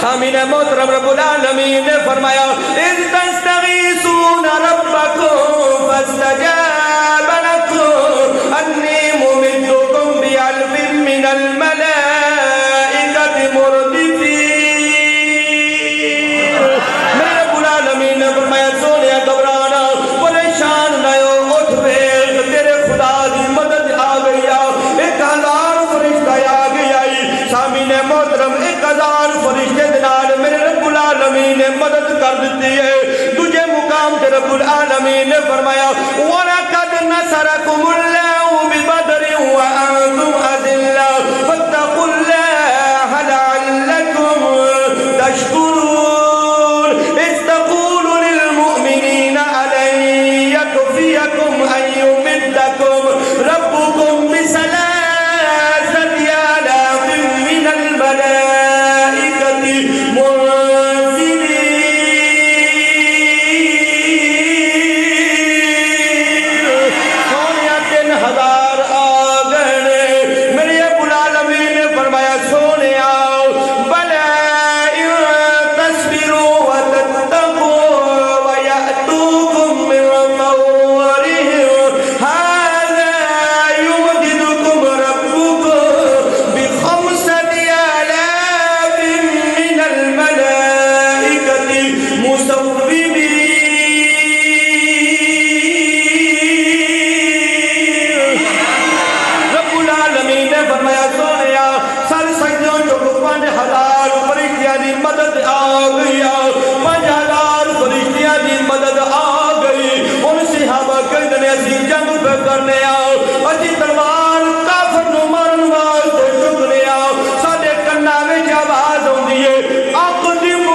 حامین محترم رب العالمین نے فرمایا اذ تستغیثون ربکم فاستجاب لکم انی ممدکم بألف من الملائکۃ مردفین۔ میرے رب العالمین نے فرمایا سونے گھبرانا پریشان نہ ہو، اٹھ بیٹھ، تیرے خدا دی مدد آ گئی، 1000 فرشتہ آ گیا۔ سامعین محترم 1000 فرشتے دنال میرے رب العالمین نے مدد کر دیتی ہے۔ تجھے مقام تے رب العالمین نے فرمایا وَلَقَدْ نَصَرَكُمُ اللَّهُ بِبَدْرٍ وَأَنْتُمْ أَذِلَّةٌ فَاتَّقُوا اللَّهَ لَعَلَّكُمْ تَشْكُرُونَ إِذْ تَقُولُ لِلْمُؤْمِنِينَ أَلَنْ يَكْفِيَكُمْ أَنْ يُمِدَّكُمْ رَبُّكُمْ بِثَلَاثَةِ آلَافٍ مِّنَ الْمَلَائِكَةِ مُنزِلِينَ۔ سونیا 3000 آ گئے۔ میرے رب العالمین نے فرمایا سونیا بَلَا إِن تَصْبِرُوا وَتَتَّقُوا وَيَأْتُوكُم مِّن فَوْرِهِمْ هَٰذَا يُمْدِدْكُمْ رَبُّكُم بِخَمْسَةِ آلَافٍ مِّنَ الْمَلَائِكَةِ مُسَوِّمِينَ۔ رب العالمین نے فرمایا سونیا سر سجدوں جو 5000 فرشتیاں دی مدد آ گئی، 5000 فرشتیاں دی مدد آ گئی۔ ان صحابہ کہتے ہیں اسی جنگ پہ کرنے آؤ، اسی تلوار کافر نو مارن واسطے چکنے آؤ، ساڈے کناں وچ آواز آندی ہے اقدم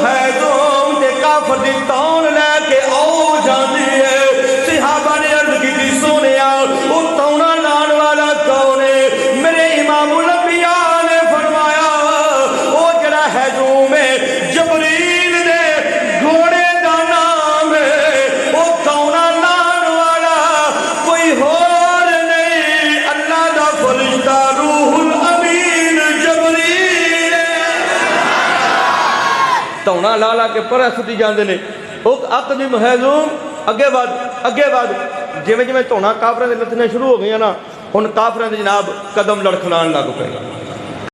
ہیزوم تے کافر دی تون لے کے آؤ جاندی ہے۔ صحابہ نے عرض کی سونیا او تونا لان والا کون ہے؟ میرے امام الانبیاء نے فرمایا او جڑا ہیزوم ہے جبریل دے گھوڑے دا نام ہے، او تونا لان والا کوئی اور نہیں، اللہ دا فرشتہ روح الامین جبریل ہے۔ تونا لالا کے پر سٹی جاندے نے او اقدم ہیزوم اگے بعد جویں جویں تونا کافراں دے لتھنے شروع ہو گئیاں نا، ہن کافراں دے جناب قدم لڑکھلان لگ پئے۔